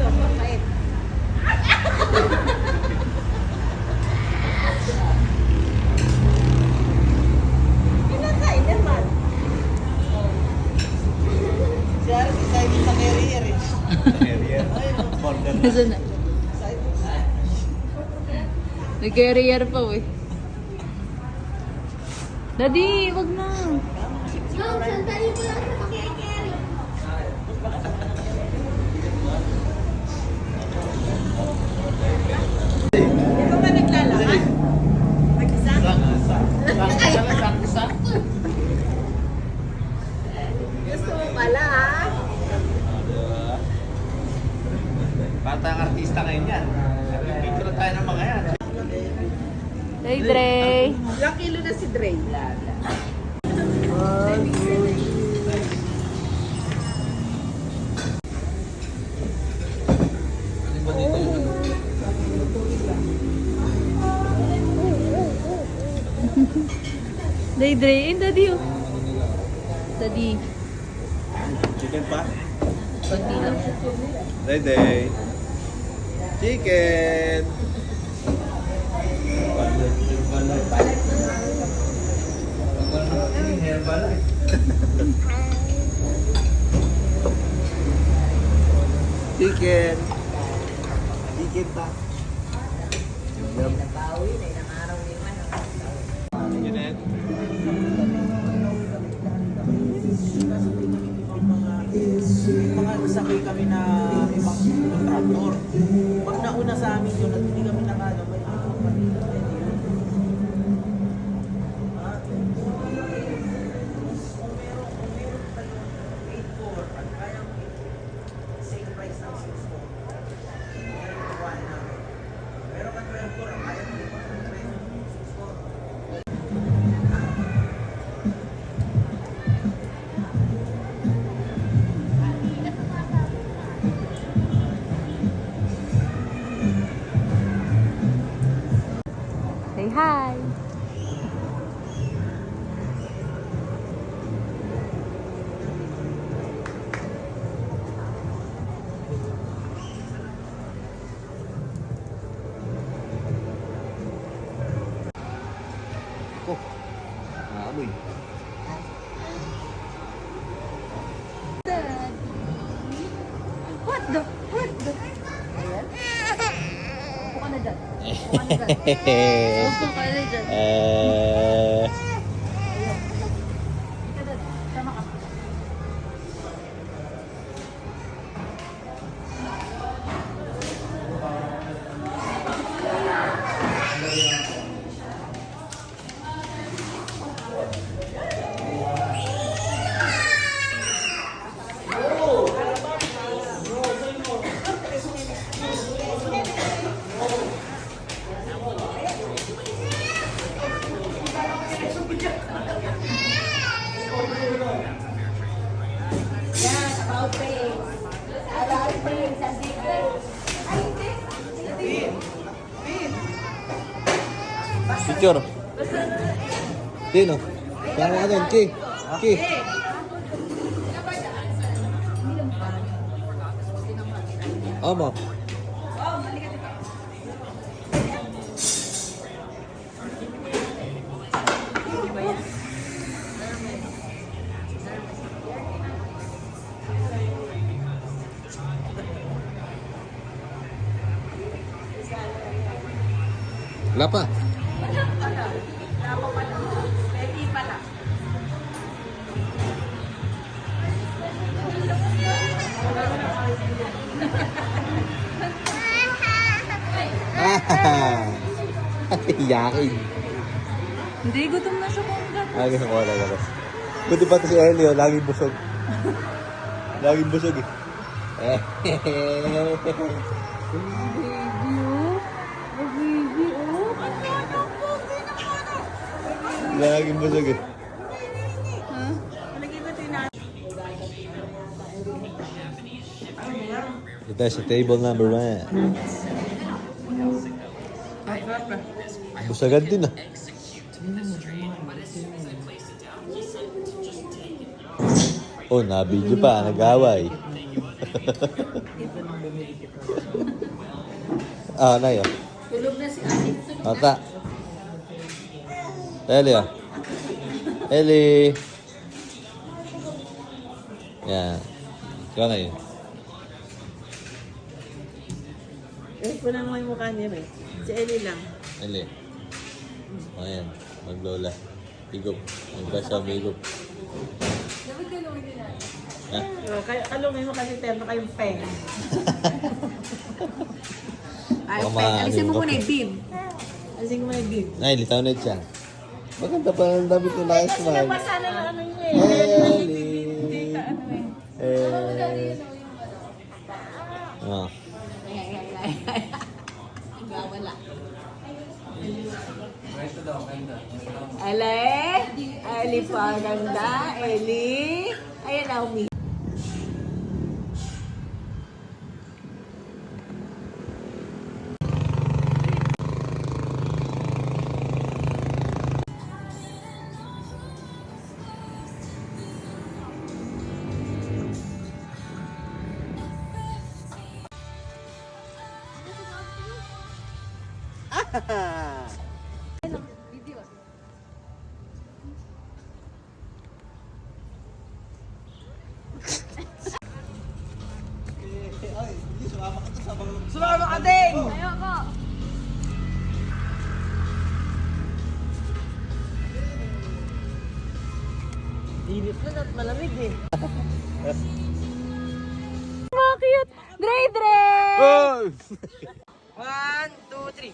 Pinakain naman. Siya, excited sa carrier eh. Carrier. Order na. Nasaan na? Nag-carrier pa eh. Daddy, wag na. Ma'am, sandali po lang sa pakikiri. Di ba naglalakad? Mag-isa? Gusto mo pala ha? Bata ang artista ngayon yan. Picture tayo ng mga yan. Hey, Dre. Ilang kilo na si Dre? Day, Dre. Eh, Daddy, oh. Daddy. Chicken pa? Konti lang. Day. Chicken! Chicken! Chicken pa? Nabawi na ilang araw ni man. Janet? Mga sakay kami na ibang traktor. Pag nauna sa amin yun, at hindi kami nakano, may mga kanila. Kung meron tayo 8-4, at kaya mo same price ng 6-4. Meron ka 12-4, kaya mo yung price ng 6-4. Say hi. Ko. Naamoy. What the? Ayan. Upo ka na dyan. Upo ka na dyan. Upo ka na dyan. Ika dyan. Sama ka. Picture. Dino. Kaya nga doon, Ki. Ki. Ama. Wala pa. Ready pala. Yakin. Hindi, gutom na siya kung gano'n. Lagi sa wala ka. Buti pa to si Elio, laging busog. Laging busog eh. Baby, oh. Oh, baby, oh. Laging busog eh. Ha? Ito sa table number 1. Busagan din ah. Oh, nabidyo pa, nag-away. Ito nang bumili kita. Ah, na yun. Tulog na si ate. Tulog Ata. Eli ah. Eli. Yan. Ikaw na yun. Eh, wala naman yung mukha niya eh. Si Ellie lang. Eli. Ayan. Maglola. Higop. Magkasama higop. Dapat kalungin nila. Ha? Kaya kalungin mo kasi terno kayong peng. Ay, Baka Peng. Alisin mo maano muna ka yung bib. Alisin ko na yung bib. Ay, litaw na siya. Maganda pa ng damit na nakasmile. Nabasa na lang ano niya eh. Eli. Ah. Wala. Ale? Ali pa ganda. Eli? Ayan na, umi. Sumama ka din! Ayoko. Init na at malamig eh. Bakit? Dre, Dre! Oh! 1, 2, 3.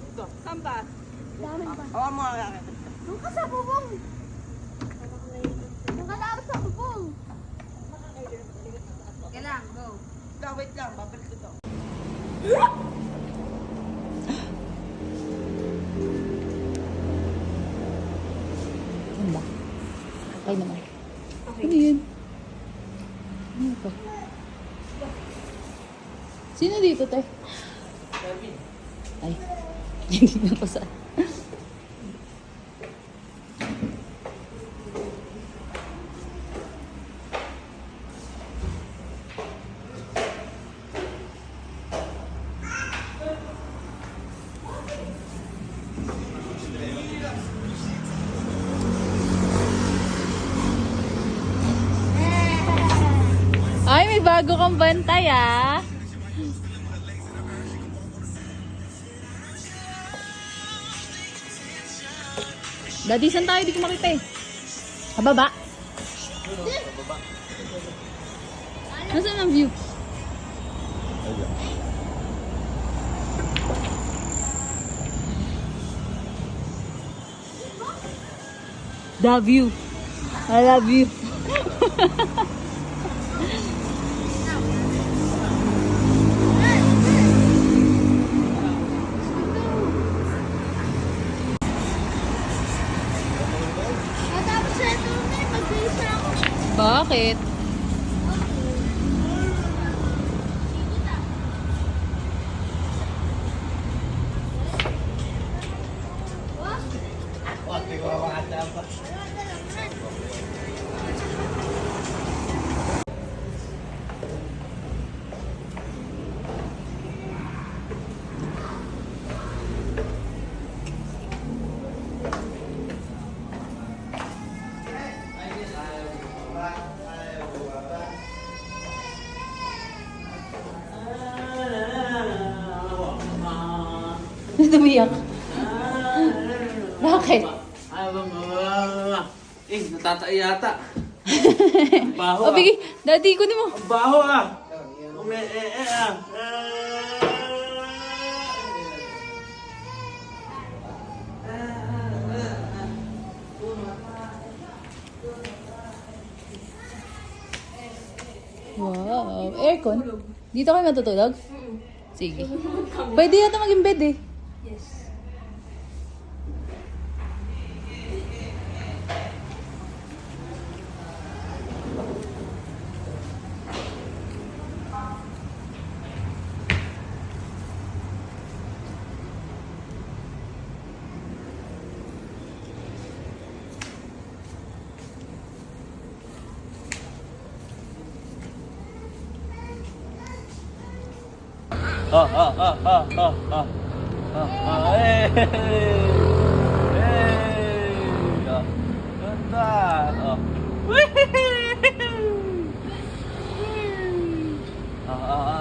Ito, saan ba? Awa mo ang akin. Doon ka sa bubong. Doon ka dapat sa bubong. Okay lang, go. Wait lang, babalik ko to. Ano ba? Okay naman. Ano yun? Ano to? Sino dito, te? Ay, hindi na ko sa... Ay, may bago kang bantay, ah. Daddy, saan tayo? Di ko makita eh. Sa baba. Nasaan ang view? The view. I love you. Matapos sa ito na mag-iis na ako. Bakit? Tumiyak. Bakit? Eh, natatay yata. Baho O, bigi. Daddy, kunin mo. Ang baho ah. Wow. Aircon? Dito kayo matutulog? Sige. Pwede yata maging bed eh. Hey! Hey! Ganda!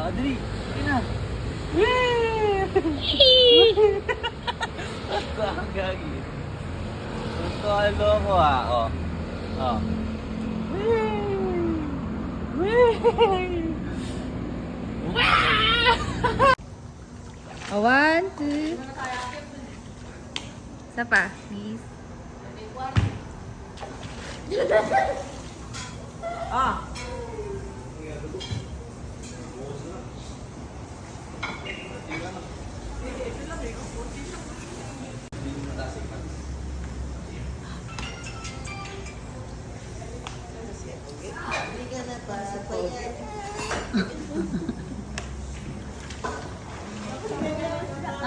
Dali! Dali na! Basta ang gagi. Basta ang loko Oh, 1, 2. Isa pa, please.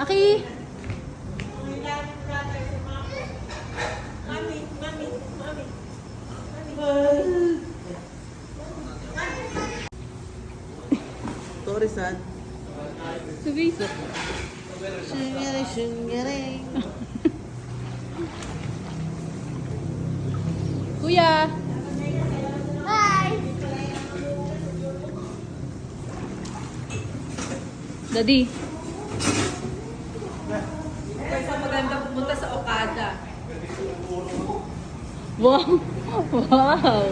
Aki! Sorry, son. Subiso. Shingere. Kuya! Hi! Daddy. Kaysa maganda pumunta sa Okada. Wow! Wow!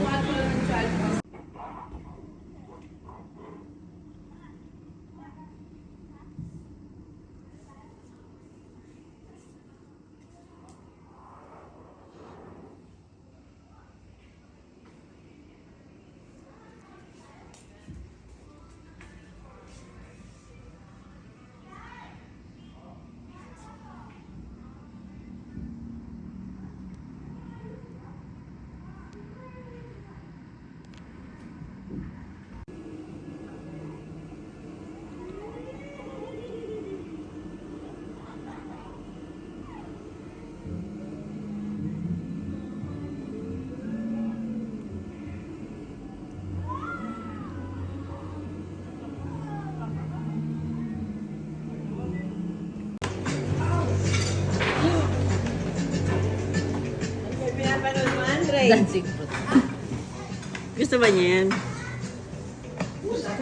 Pinapanood mo, Andre? Dancing fruit. Gusto ba niya yan?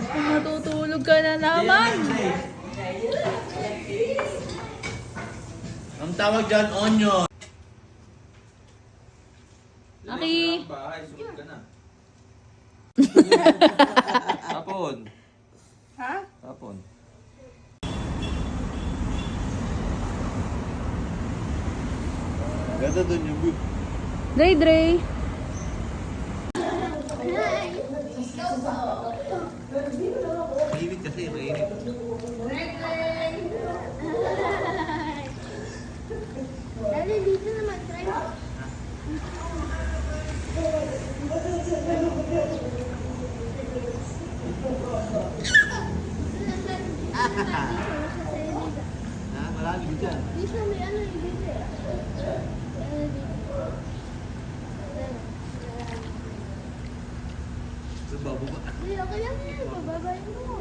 Matutulog ka na naman! Ang tawag dyan, onion. Aki! Bahay, sulit ka na. Tapon. Ha? Tapon. Ganda dun yung view. Dre, Dre! Mainit kasi, mainit. Dali, dito naman. Try mo. Marami dyan. Dito may ano yung dito eh. Bababa. Hindi, okay lang yan. Pababayin mo.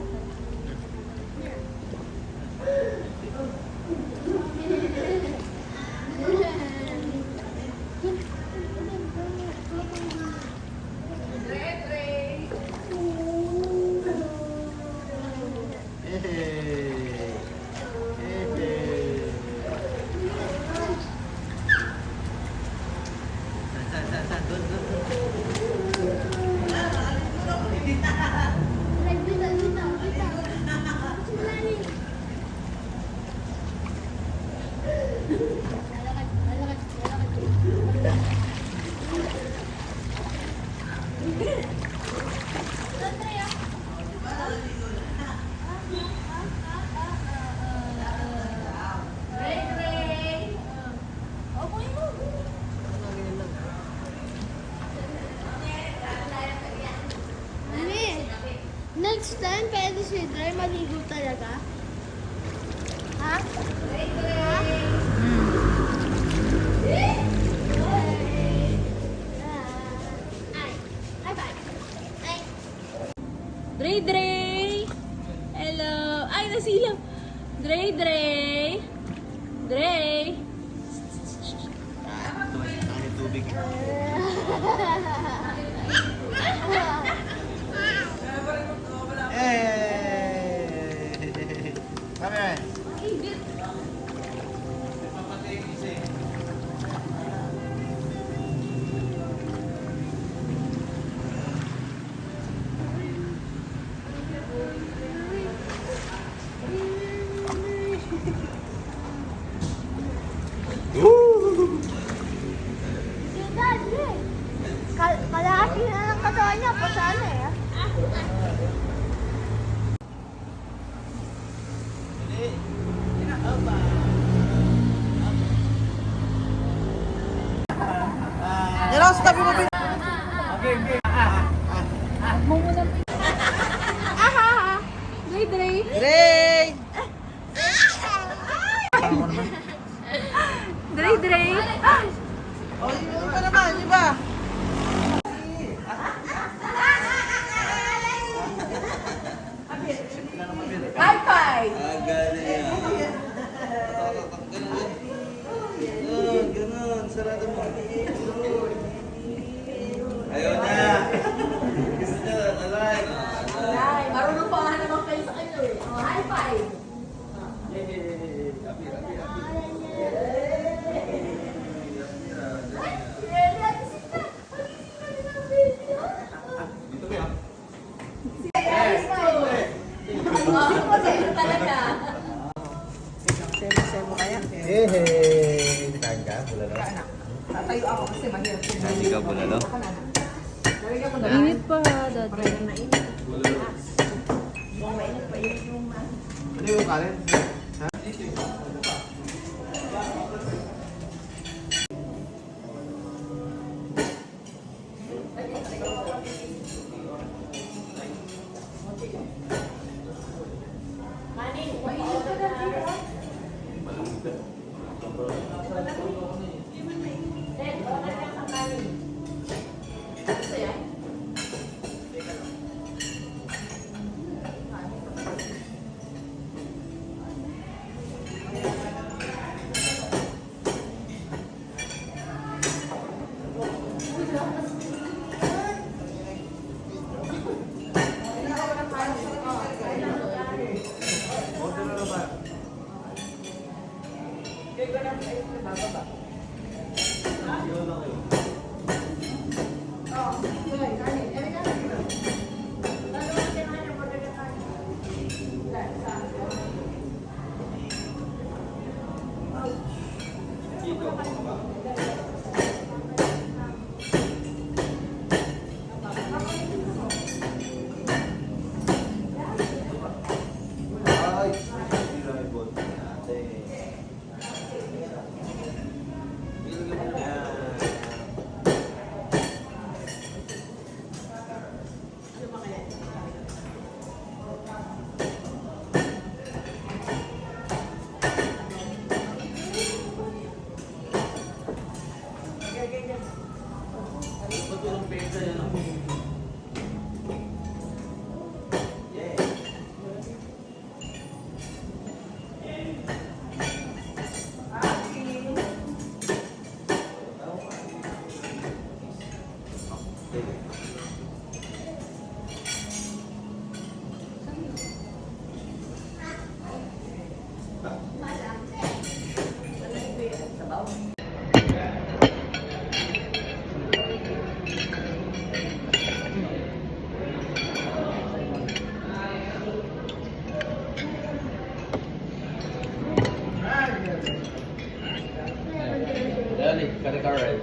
Next time, pwede si Dre maligo talaga? Ha? Ha? Ay, bye. Ay. Dre, Dre! Hello! Ay, nasilaw! Dre, Dre. Dre. Ang tubig. Come here. Tita, Dre. Kalahati na ng katawan niya. Pasaan eh. Yan sa tabi mo. Dre, Dre. Ray! Dre, Dre. Oh, yung pa naman, di ba? High five! Ganun. Sarado mo. Ayaw na. Gusto niya, alay. Ay, marunong pa nga naman kayo sa kanya eh. Oh, high five! Talaga. Semo kaya. Hey, kain ka? Bulalo? Tatayo ako kasi mahirap. Hindi ka bulalo? Init pa, dad. Ano yung kanin? Dali, kare-kare.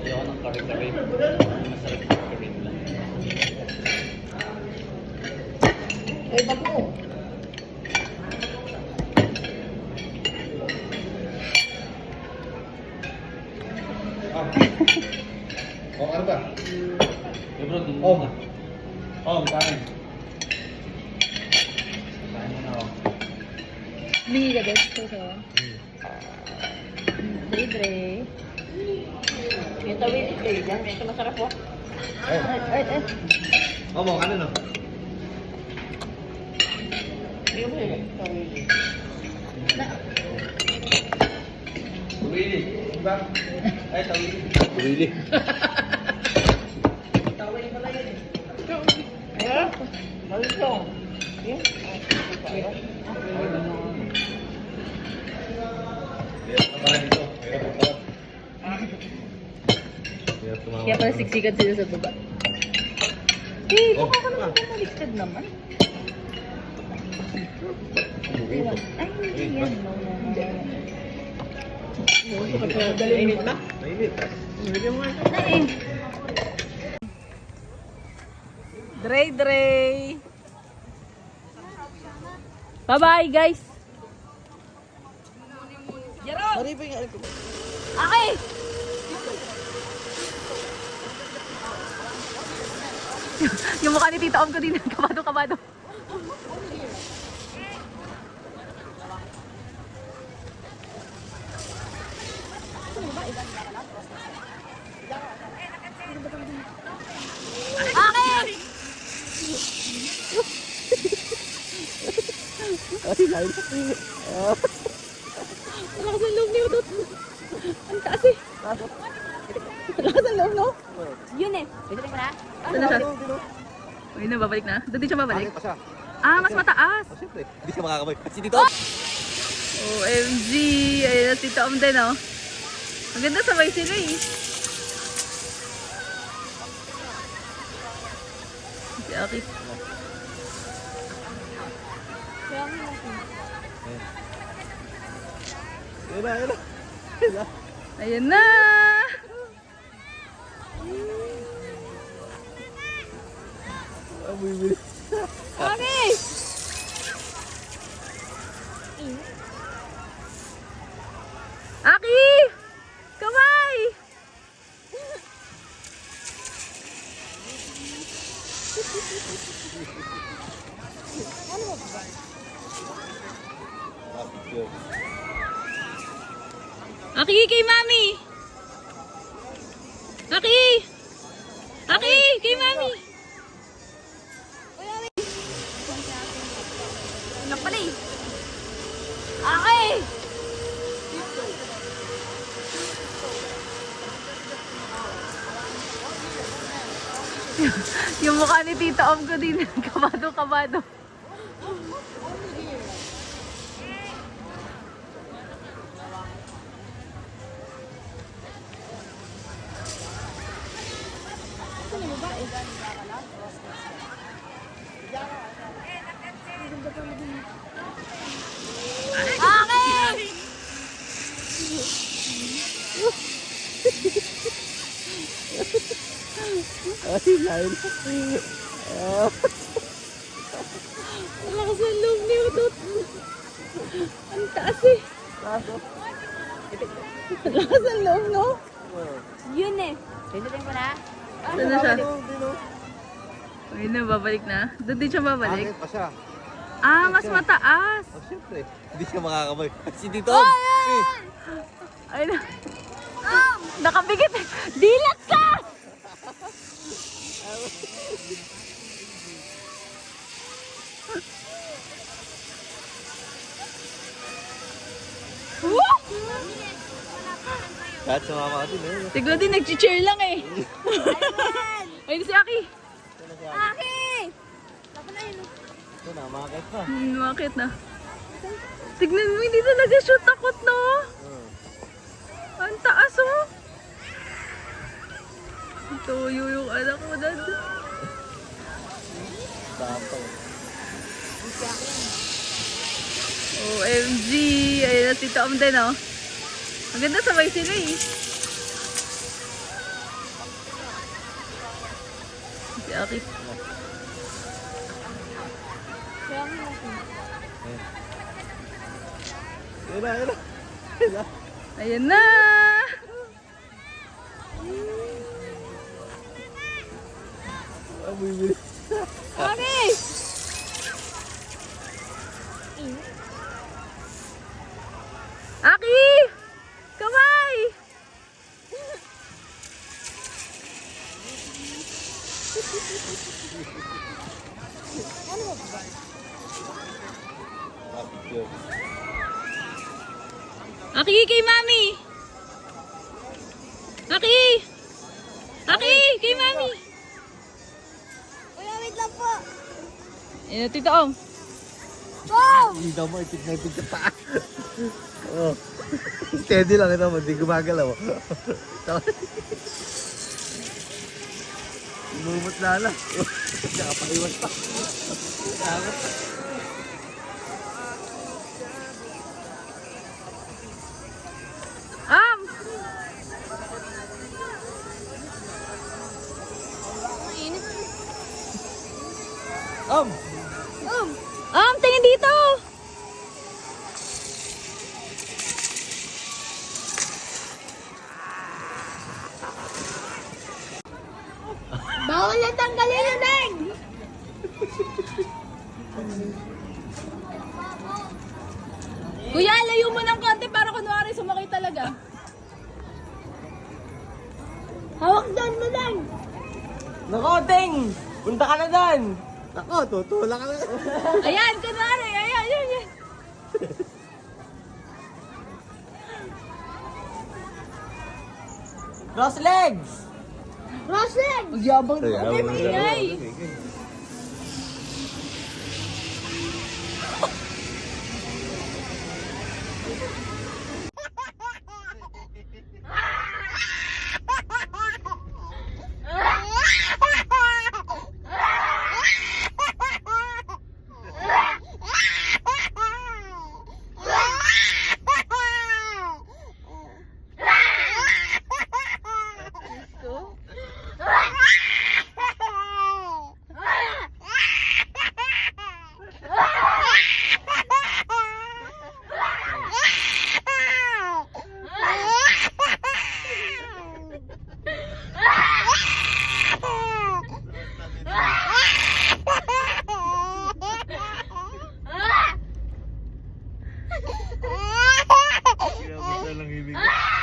Ayoko ng kare-kare. Masarap yung kare lang. Eh, bag mo. Oh, ano ba? Eh bro, dun Oh. na. Oh, kanin. Kain mo na ako. Bingi ka, dad. Dre, Dre. Yung tawid eh, dyan. Ito masarap po. Oh, mo, ano no? Yung tawid. ba? Ay, tawili. Really? Taway pala yun eh. Ayan. Malutong. Kaya pala siksikan sila sa baba. Eh, baka ka naman bumaliktad naman. Ay, hindi yan. No, no, no. Mainit ba? Mainit. Ay. Dre. Bye-bye, guys. Jarod! Sorry pa yung alam ko. Okay! Yung mukha ni Tita Om ko din, kabado. Okay! Lakas ng loob ni Udot. Ang taas eh. Lakas ng loob, no? Yun eh. Pwede rin mo na? Saan na siya? Uy, na, babalik na? Doon din siya babalik? Bakit pa siya? Ah, mas mataas. Oh, siyempre. Hindi siya makakabay. Si Tito! OMG! Ayun na si Tom din, oh. Ang ganda sabay sila eh. Si Aki. Ayun na. Ayan na! Amoy bilis. Aki! Aki! Kamay! Aki, kay Mami! Aki! Aki, kay Mami! Ano pala eh? Aki! Yung mukha ni Tita Om ko din, kabado. Okay! Ay, lain. Ang lakas ng loob ni Udot. Ang taas eh. Ang lakas ng loob, no? Yun eh. Pwede rin mo na? Saan na siya? Ayun na, babalik na. Doon din siya babalik. Bakit pa siya? Ah, mas mataas. Oh, siyempre. Hindi siya makakabay. Si Tito! Eh, Ayun na. Nakabigit eh. Dilat ka! Woo! Kahit sa mama din eh. Siguro din nag-cheer lang eh. Ayun si Aki. Aki! Ito na, makakit pa. Bakit na? Tignan mo, hindi talaga siya takot, no? Ang taas, oh. Tuyo yung anak mo, Dad. Dampaw. OMG! Ayun na si Tom din, oh. Ang ganda sabay sila, eh. Si Aki. Ayun na. Ayan na! Amoy bilis. Aki! Aki! Kamay! Aki, kay Mami! Aki! Aki! Kay mami! Kuya, wait lang po. Ayan, Tito Ong. Wow! Dito mo, itik na itik sa paa. Oh. Steady lang ito mo, hindi gumagalaw. Lumot lala. Nakapaiwan pa. Tingin dito! Bawal na tanggalin na, Neng! Kuya, layo mo ng konti para kunwari sumakay talaga. Hawak doon mo, Neng! Nako, Teng! Punta ka na doon! Ako, tutulak ka lang. Ayan, kunwari. Ayan, ayan, ayan. Cross legs! Crossing! Magyabang Okay, maingay. Kaya lang ibig. Ah!